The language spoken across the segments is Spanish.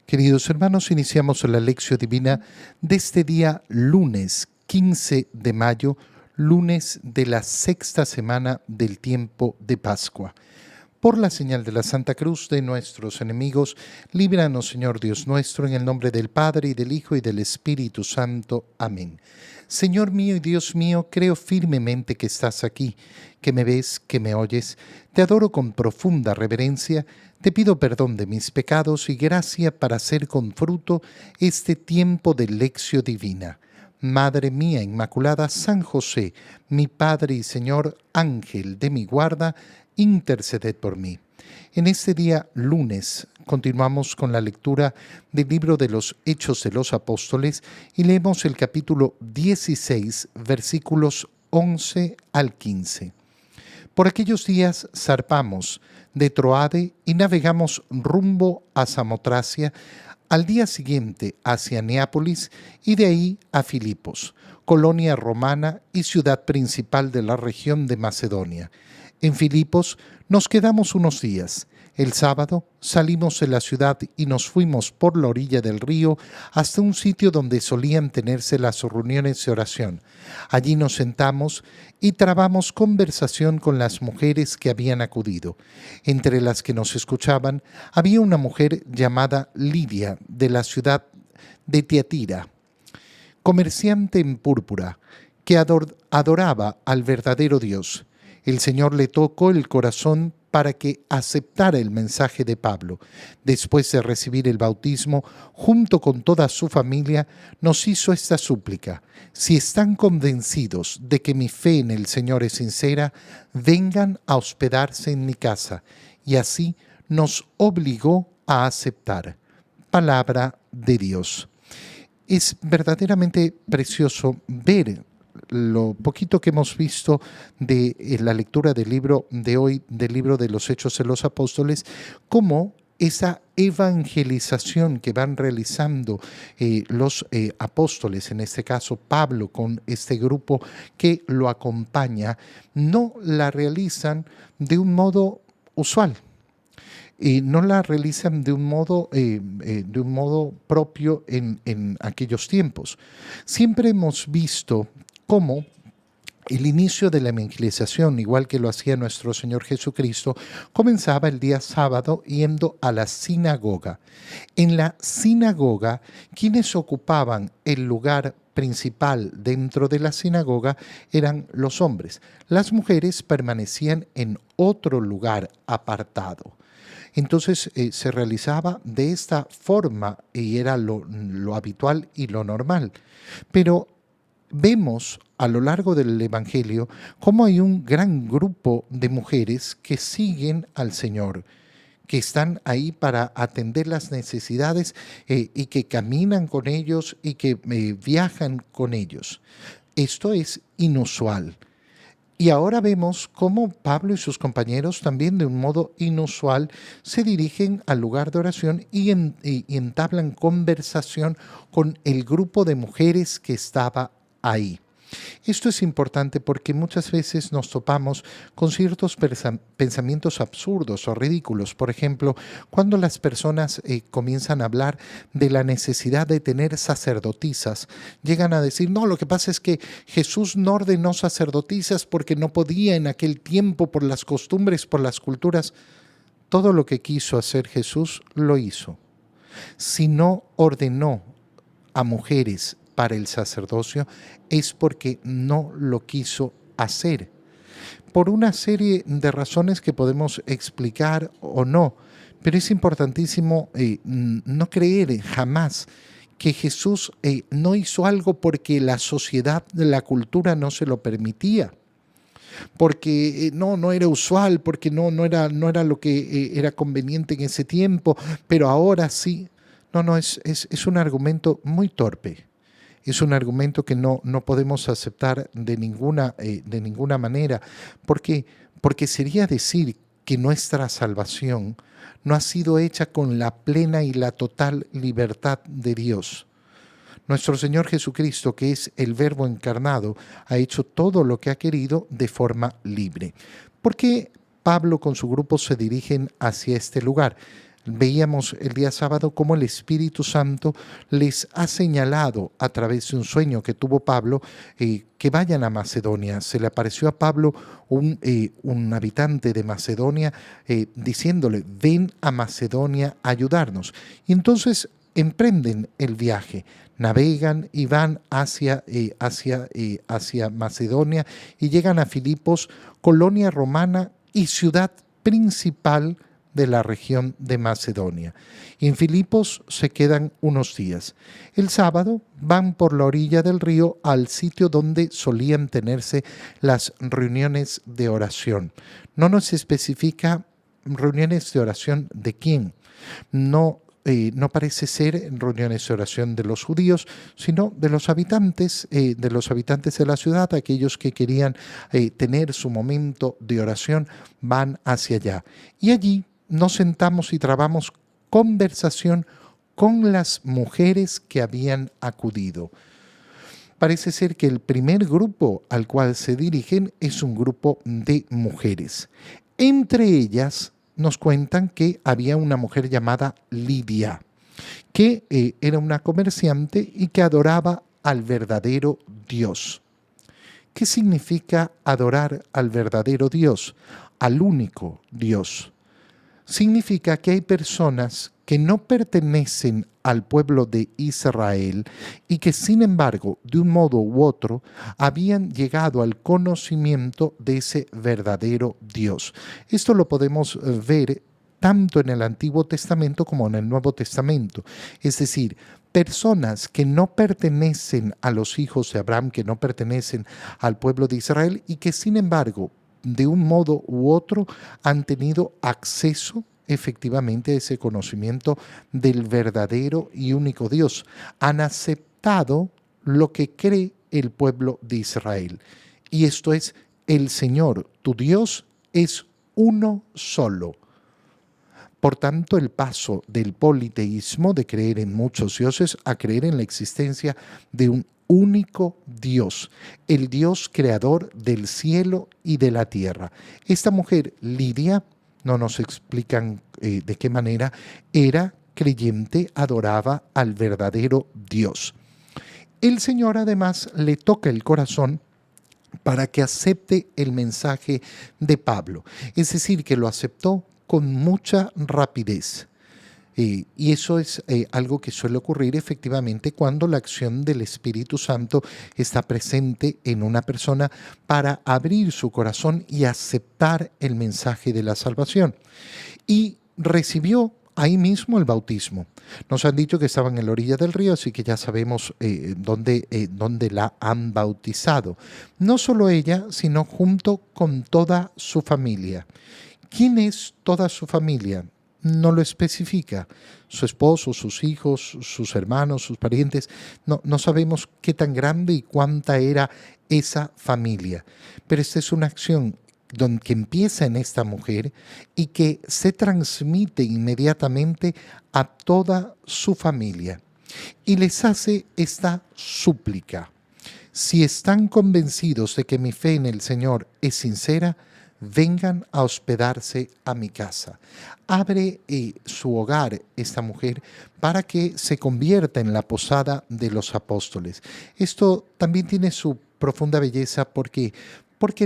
Queridos hermanos, iniciamos la lección divina de este día lunes 15 de mayo, lunes de la sexta semana del tiempo de Pascua. Por la señal de la Santa Cruz de nuestros enemigos, líbranos, Señor Dios nuestro, en el nombre del Padre, y del Hijo, y del Espíritu Santo. Amén. Señor mío y Dios mío, creo firmemente que estás aquí, que me ves, que me oyes. Te adoro con profunda reverencia, te pido perdón de mis pecados y gracia para hacer con fruto este tiempo de lección divina. Madre mía Inmaculada, San José, mi Padre y Señor, Ángel de mi guarda, interceded por mí. En este día lunes continuamos con la lectura del libro de los Hechos de los Apóstoles y leemos el capítulo 16, versículos 11 al 15. Por aquellos días zarpamos de Troade y navegamos rumbo a Samotracia, al día siguiente hacia Neápolis y de ahí a Filipos, colonia romana y ciudad principal de la región de Macedonia. En Filipos nos quedamos unos días. El sábado salimos de la ciudad y nos fuimos por la orilla del río hasta un sitio donde solían tenerse las reuniones de oración. Allí nos sentamos y trabamos conversación con las mujeres que habían acudido. Entre las que nos escuchaban había una mujer llamada Lidia, de la ciudad de Tiatira, comerciante en púrpura, que adoraba al verdadero Dios. El Señor le tocó el corazón para que aceptara el mensaje de Pablo. Después de recibir el bautismo, junto con toda su familia, nos hizo esta súplica: si están convencidos de que mi fe en el Señor es sincera, vengan a hospedarse en mi casa. Y así nos obligó a aceptar. Palabra de Dios. Es verdaderamente precioso ver lo poquito que hemos visto de la lectura del libro de hoy, del libro de los Hechos de los Apóstoles, cómo esa evangelización que van realizando los apóstoles, en este caso Pablo con este grupo que lo acompaña, no la realizan de un modo usual. No la realizan de un modo propio en aquellos tiempos. Siempre hemos visto cómo el inicio de la evangelización, igual que lo hacía nuestro Señor Jesucristo, comenzaba el día sábado yendo a la sinagoga. En la sinagoga, quienes ocupaban el lugar principal dentro de la sinagoga eran los hombres. Las mujeres permanecían en otro lugar apartado. Entonces se realizaba de esta forma y era lo habitual y lo normal. Pero vemos a lo largo del Evangelio cómo hay un gran grupo de mujeres que siguen al Señor, que están ahí para atender las necesidades y que caminan con ellos y que viajan con ellos. Esto es inusual. Y ahora vemos cómo Pablo y sus compañeros también de un modo inusual se dirigen al lugar de oración y entablan conversación con el grupo de mujeres que estaba ahí. Esto es importante porque muchas veces nos topamos con ciertos pensamientos absurdos o ridículos. Por ejemplo, cuando las personas comienzan a hablar de la necesidad de tener sacerdotisas, llegan a decir: no, lo que pasa es que Jesús no ordenó sacerdotisas porque no podía en aquel tiempo, por las costumbres, por las culturas. Todo lo que quiso hacer Jesús lo hizo. Si no ordenó a mujeres para el sacerdocio, es porque no lo quiso hacer, por una serie de razones que podemos explicar o no, pero es importantísimo no creer jamás que Jesús no hizo algo porque la sociedad, la cultura no se lo permitía, porque no era usual, porque no era lo que era conveniente en ese tiempo, pero ahora sí. No, es un argumento muy torpe. Es un argumento que no podemos aceptar de ninguna manera. ¿Por qué? Porque sería decir que nuestra salvación no ha sido hecha con la plena y la total libertad de Dios. Nuestro Señor Jesucristo, que es el Verbo encarnado, ha hecho todo lo que ha querido de forma libre. ¿Por qué Pablo con su grupo se dirigen hacia este lugar? Veíamos el día sábado cómo el Espíritu Santo les ha señalado a través de un sueño que tuvo Pablo que vayan a Macedonia. Se le apareció a Pablo un habitante de Macedonia diciéndole, ven a Macedonia a ayudarnos. Y entonces emprenden el viaje, navegan y van hacia Macedonia y llegan a Filipos, colonia romana y ciudad principal de la región de Macedonia. Y en Filipos se quedan unos días. El sábado van por la orilla del río al sitio donde solían tenerse las reuniones de oración. No nos especifica reuniones de oración de quién. No parece ser reuniones de oración de los judíos, sino de los habitantes de la ciudad, aquellos que querían tener su momento de oración, van hacia allá. Y allí nos sentamos y trabamos conversación con las mujeres que habían acudido. Parece ser que el primer grupo al cual se dirigen es un grupo de mujeres. Entre ellas nos cuentan que había una mujer llamada Lidia, que era una comerciante y que adoraba al verdadero Dios. ¿Qué significa adorar al verdadero Dios? Al único Dios. Significa que hay personas que no pertenecen al pueblo de Israel y que sin embargo, de un modo u otro, habían llegado al conocimiento de ese verdadero Dios. Esto lo podemos ver tanto en el Antiguo Testamento como en el Nuevo Testamento. Es decir, personas que no pertenecen a los hijos de Abraham, que no pertenecen al pueblo de Israel y que sin embargo, de un modo u otro, han tenido acceso efectivamente a ese conocimiento del verdadero y único Dios. Han aceptado lo que cree el pueblo de Israel. Y esto es, el Señor, tu Dios, es uno solo. Por tanto, el paso del politeísmo, de creer en muchos dioses, a creer en la existencia de un único Dios, el Dios creador del cielo y de la tierra. Esta mujer, Lidia, no nos explican de qué manera, era creyente, adoraba al verdadero Dios. El Señor además le toca el corazón para que acepte el mensaje de Pablo, es decir, que lo aceptó con mucha rapidez. Y eso es algo que suele ocurrir efectivamente cuando la acción del Espíritu Santo está presente en una persona para abrir su corazón y aceptar el mensaje de la salvación. Y recibió ahí mismo el bautismo. Nos han dicho que estaba en la orilla del río, así que ya sabemos dónde la han bautizado. No solo ella, sino junto con toda su familia. ¿Quién es toda su familia? No lo especifica. Su esposo, sus hijos, sus hermanos, sus parientes. No sabemos qué tan grande y cuánta era esa familia. Pero esta es una acción que empieza en esta mujer y que se transmite inmediatamente a toda su familia. Y les hace esta súplica. Si están convencidos de que mi fe en el Señor es sincera, vengan a hospedarse a mi casa. Abre su hogar esta mujer para que se convierta en la posada de los apóstoles. Esto también tiene su profunda belleza porque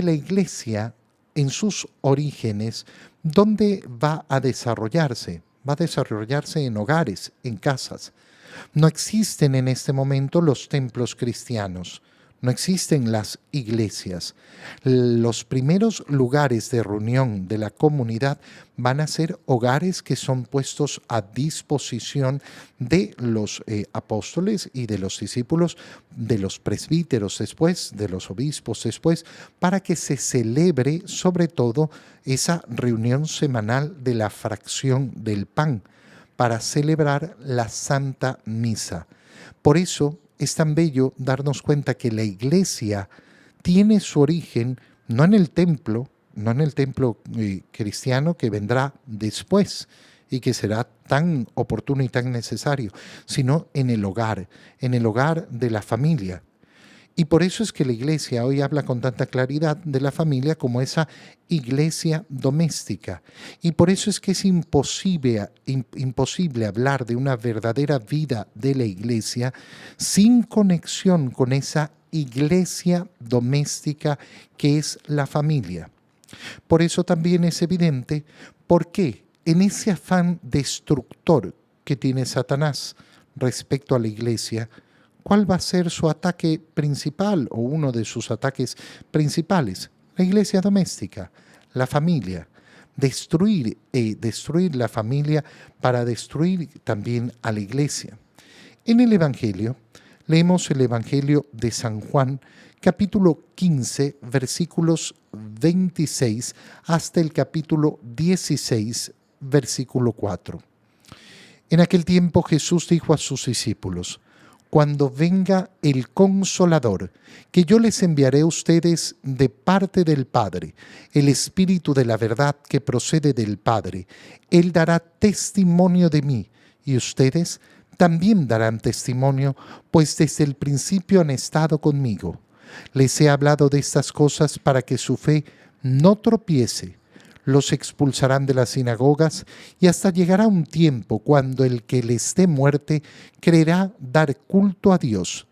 la iglesia en sus orígenes, ¿dónde va a desarrollarse? Va a desarrollarse en hogares, en casas. No existen en este momento los templos cristianos. No existen las iglesias. Los primeros lugares de reunión de la comunidad van a ser hogares que son puestos a disposición de los apóstoles y de los discípulos, de los presbíteros después, de los obispos después, para que se celebre sobre todo esa reunión semanal de la fracción del pan, para celebrar la Santa Misa. Por eso es tan bello darnos cuenta que la iglesia tiene su origen no en el templo cristiano que vendrá después y que será tan oportuno y tan necesario, sino en el hogar de la familia. Y por eso es que la iglesia hoy habla con tanta claridad de la familia como esa iglesia doméstica. Y por eso es que es imposible hablar de una verdadera vida de la iglesia sin conexión con esa iglesia doméstica que es la familia. Por eso también es evidente por qué en ese afán destructor que tiene Satanás respecto a la iglesia, ¿cuál va a ser su ataque principal o uno de sus ataques principales? La iglesia doméstica, la familia. Destruir la familia para destruir también a la iglesia. En el Evangelio, leemos el Evangelio de San Juan, capítulo 15, versículos 26 hasta el capítulo 16, versículo 4. En aquel tiempo Jesús dijo a sus discípulos: cuando venga el Consolador, que yo les enviaré a ustedes de parte del Padre, el Espíritu de la verdad que procede del Padre, Él dará testimonio de mí, y ustedes también darán testimonio, pues desde el principio han estado conmigo. Les he hablado de estas cosas para que su fe no tropiece. Los expulsarán de las sinagogas y hasta llegará un tiempo cuando el que les dé muerte creerá dar culto a Dios.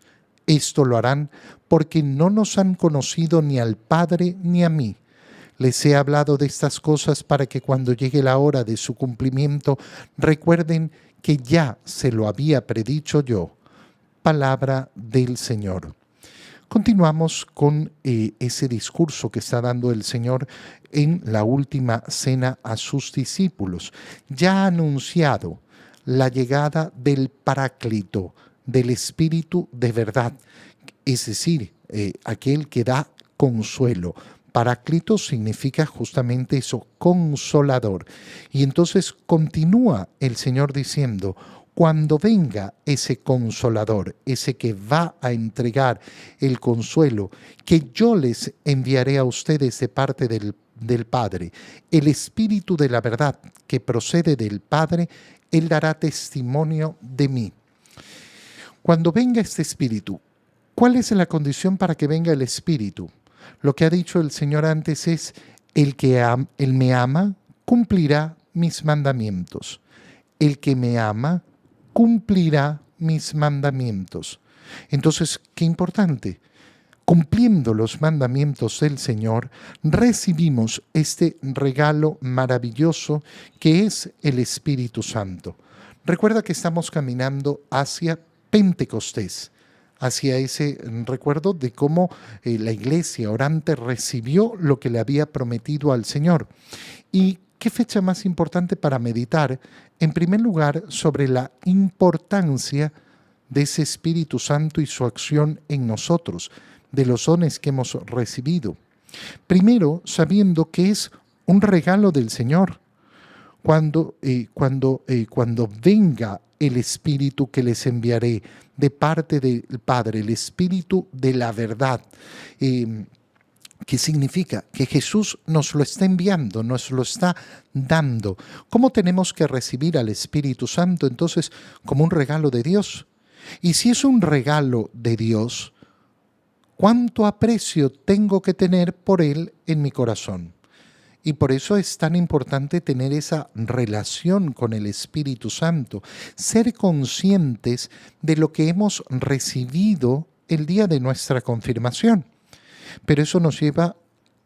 Esto lo harán porque no nos han conocido ni al Padre ni a mí. Les he hablado de estas cosas para que cuando llegue la hora de su cumplimiento recuerden que ya se lo había predicho yo. Palabra del Señor. Continuamos con ese discurso que está dando el Señor en la última cena a sus discípulos. Ya ha anunciado la llegada del Paráclito, del Espíritu de verdad, es decir, aquel que da consuelo. Paráclito significa justamente eso, consolador. Y entonces continúa el Señor diciendo: cuando venga ese consolador, ese que va a entregar el consuelo, que yo les enviaré a ustedes de parte del Padre, el Espíritu de la verdad que procede del Padre, Él dará testimonio de mí. Cuando venga este Espíritu, ¿cuál es la condición para que venga el Espíritu? Lo que ha dicho el Señor antes es: el me ama cumplirá mis mandamientos. El que me ama cumplirá mis mandamientos. Entonces, qué importante. Cumpliendo los mandamientos del Señor, recibimos este regalo maravilloso que es el Espíritu Santo. Recuerda que estamos caminando hacia Pentecostés, hacia ese recuerdo de cómo la iglesia orante recibió lo que le había prometido al Señor. Y ¿qué fecha más importante para meditar? En primer lugar, sobre la importancia de ese Espíritu Santo y su acción en nosotros, de los dones que hemos recibido. Primero, sabiendo que es un regalo del Señor. Cuando venga el Espíritu que les enviaré de parte del Padre, el Espíritu de la verdad, ¿qué significa? Que Jesús nos lo está enviando, nos lo está dando. ¿Cómo tenemos que recibir al Espíritu Santo? Entonces, como un regalo de Dios. Y si es un regalo de Dios, ¿cuánto aprecio tengo que tener por Él en mi corazón? Y por eso es tan importante tener esa relación con el Espíritu Santo, ser conscientes de lo que hemos recibido el día de nuestra confirmación. Pero eso nos lleva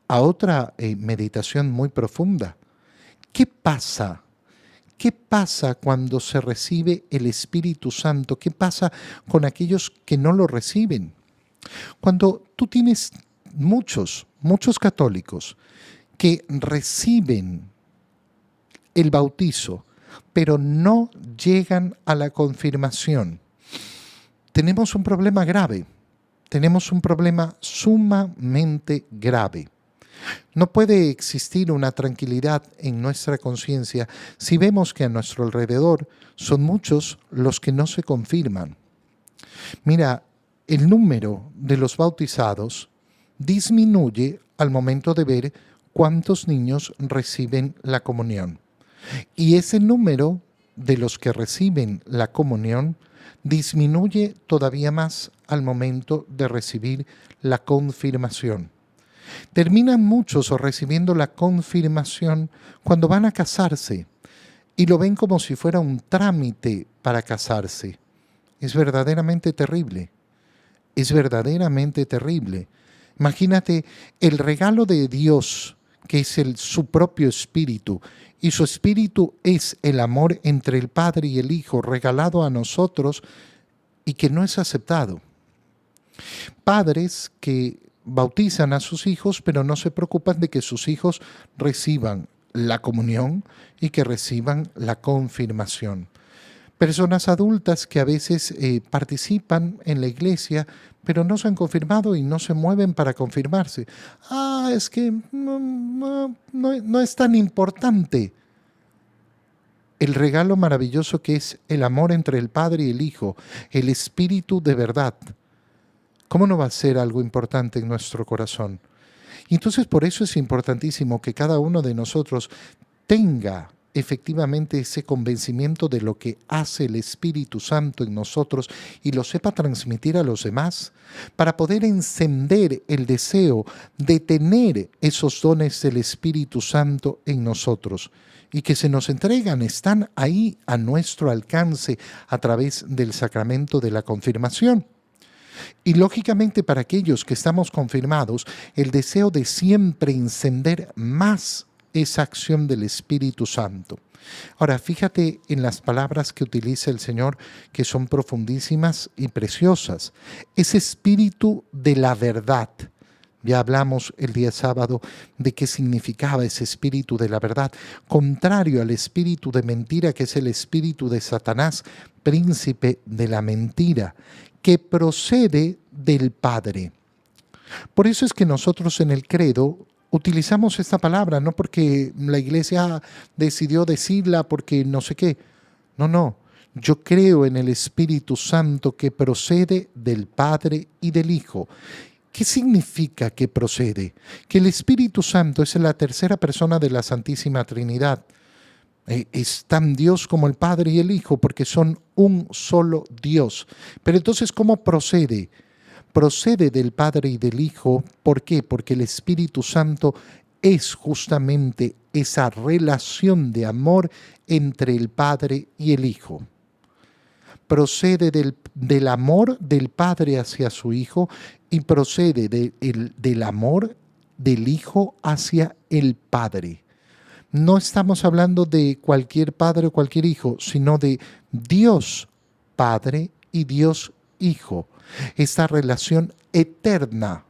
a otra meditación muy profunda. ¿Qué pasa? ¿Qué pasa cuando se recibe el Espíritu Santo? ¿Qué pasa con aquellos que no lo reciben? Cuando tú tienes muchos católicos que reciben el bautizo, pero no llegan a la confirmación, tenemos un problema grave. Tenemos un problema sumamente grave. No puede existir una tranquilidad en nuestra conciencia si vemos que a nuestro alrededor son muchos los que no se confirman. Mira, el número de los bautizados disminuye al momento de ver cuántos niños reciben la comunión. Y ese número de los que reciben la comunión disminuye todavía más al momento de recibir la confirmación. Terminan muchos recibiendo la confirmación cuando van a casarse y lo ven como si fuera un trámite para casarse. Es verdaderamente terrible. Es verdaderamente terrible. Imagínate el regalo de Dios, que es su propio espíritu, y su espíritu es el amor entre el Padre y el Hijo regalado a nosotros y que no es aceptado. Padres que bautizan a sus hijos, pero no se preocupan de que sus hijos reciban la comunión y que reciban la confirmación. Personas adultas que a veces participan en la iglesia, pero no se han confirmado y no se mueven para confirmarse. Es que no es tan importante. El regalo maravilloso que es el amor entre el Padre y el Hijo, el Espíritu de verdad. ¿Cómo no va a ser algo importante en nuestro corazón? Y entonces por eso es importantísimo que cada uno de nosotros tenga efectivamente ese convencimiento de lo que hace el Espíritu Santo en nosotros y lo sepa transmitir a los demás, para poder encender el deseo de tener esos dones del Espíritu Santo en nosotros y que se nos entregan, están ahí a nuestro alcance a través del sacramento de la confirmación. Y lógicamente para aquellos que estamos confirmados, el deseo de siempre encender más esa acción del Espíritu Santo. Ahora, fíjate en las palabras que utiliza el Señor, que son profundísimas y preciosas. Ese espíritu de la verdad. Ya hablamos el día sábado de qué significaba ese espíritu de la verdad, contrario al espíritu de mentira, que es el espíritu de Satanás, príncipe de la mentira, que procede del Padre. Por eso es que nosotros en el credo utilizamos esta palabra, no porque la iglesia decidió decirla porque no sé qué. No. Yo creo en el Espíritu Santo que procede del Padre y del Hijo. ¿Qué significa que procede? Que el Espíritu Santo es la tercera persona de la Santísima Trinidad. Es tan Dios como el Padre y el Hijo porque son un solo Dios. Pero entonces, ¿cómo procede? Procede del Padre y del Hijo. ¿Por qué? Porque el Espíritu Santo es justamente esa relación de amor entre el Padre y el Hijo. Procede del amor del Padre hacia su Hijo y procede del amor del Hijo hacia el Padre. No estamos hablando de cualquier padre o cualquier hijo, sino de Dios Padre y Dios Hijo. Esta relación eterna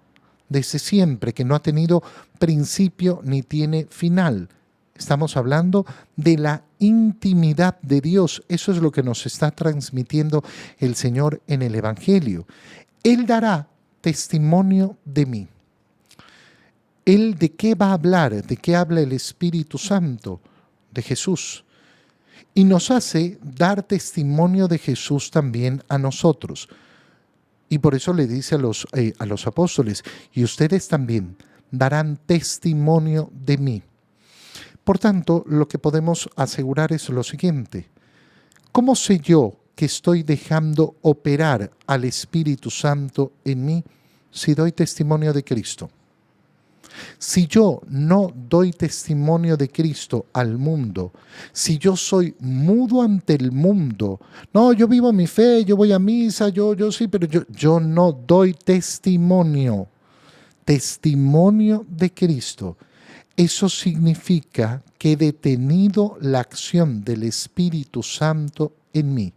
desde siempre, que no ha tenido principio ni tiene final. Estamos hablando de la intimidad de Dios. Eso es lo que nos está transmitiendo el Señor en el Evangelio. Él dará testimonio de mí. ¿Él de qué va a hablar? ¿De qué habla el Espíritu Santo? De Jesús. Y nos hace dar testimonio de Jesús también a nosotros. Y por eso le dice a los apóstoles, y ustedes también darán testimonio de mí. Por tanto, lo que podemos asegurar es lo siguiente. ¿Cómo sé yo que estoy dejando operar al Espíritu Santo en mí si doy testimonio de Cristo? Si yo no doy testimonio de Cristo al mundo, si yo soy mudo ante el mundo, no, yo vivo mi fe, yo voy a misa, yo sí, pero yo no doy testimonio de Cristo. Eso significa que he detenido la acción del Espíritu Santo en mí,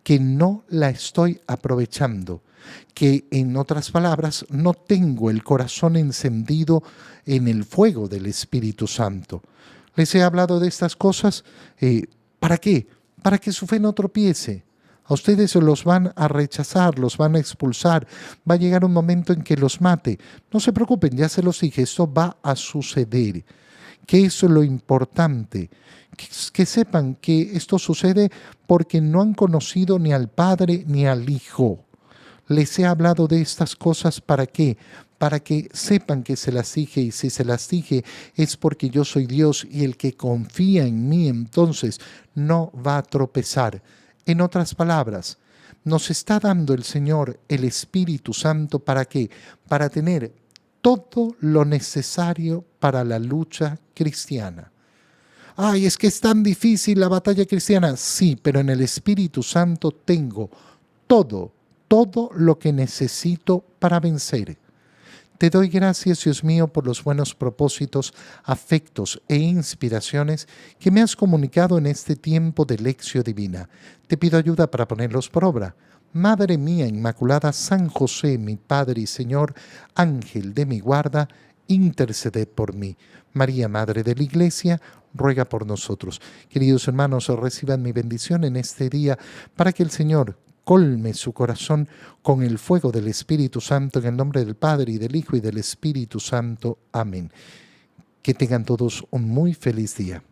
que no la estoy aprovechando, que en otras palabras no tengo el corazón encendido en el fuego del Espíritu Santo. Les he hablado de estas cosas, ¿para qué? Para que su fe no tropiece. A ustedes los van a rechazar, los van a expulsar, va a llegar un momento en que los mate. No se preocupen, ya se los dije, esto va a suceder. Que eso es lo importante, que sepan que esto sucede porque no han conocido ni al Padre ni al Hijo. Les he hablado de estas cosas ¿para qué? Para que sepan que se las dije, y si se las dije es porque yo soy Dios y el que confía en mí entonces no va a tropezar. En otras palabras, nos está dando el Señor el Espíritu Santo ¿para qué? Para tener todo lo necesario para la lucha cristiana. Ay, es que es tan difícil la batalla cristiana. Sí, pero en el Espíritu Santo tengo todo lo que necesito para vencer. Te doy gracias, Dios mío, por los buenos propósitos, afectos e inspiraciones que me has comunicado en este tiempo de lección divina. Te pido ayuda para ponerlos por obra. Madre mía Inmaculada, San José, mi Padre y Señor, Ángel de mi guarda, interceded por mí. María, Madre de la Iglesia, ruega por nosotros. Queridos hermanos, reciban mi bendición en este día para que el Señor colme su corazón con el fuego del Espíritu Santo, en el nombre del Padre, y del Hijo, y del Espíritu Santo. Amén. Que tengan todos un muy feliz día.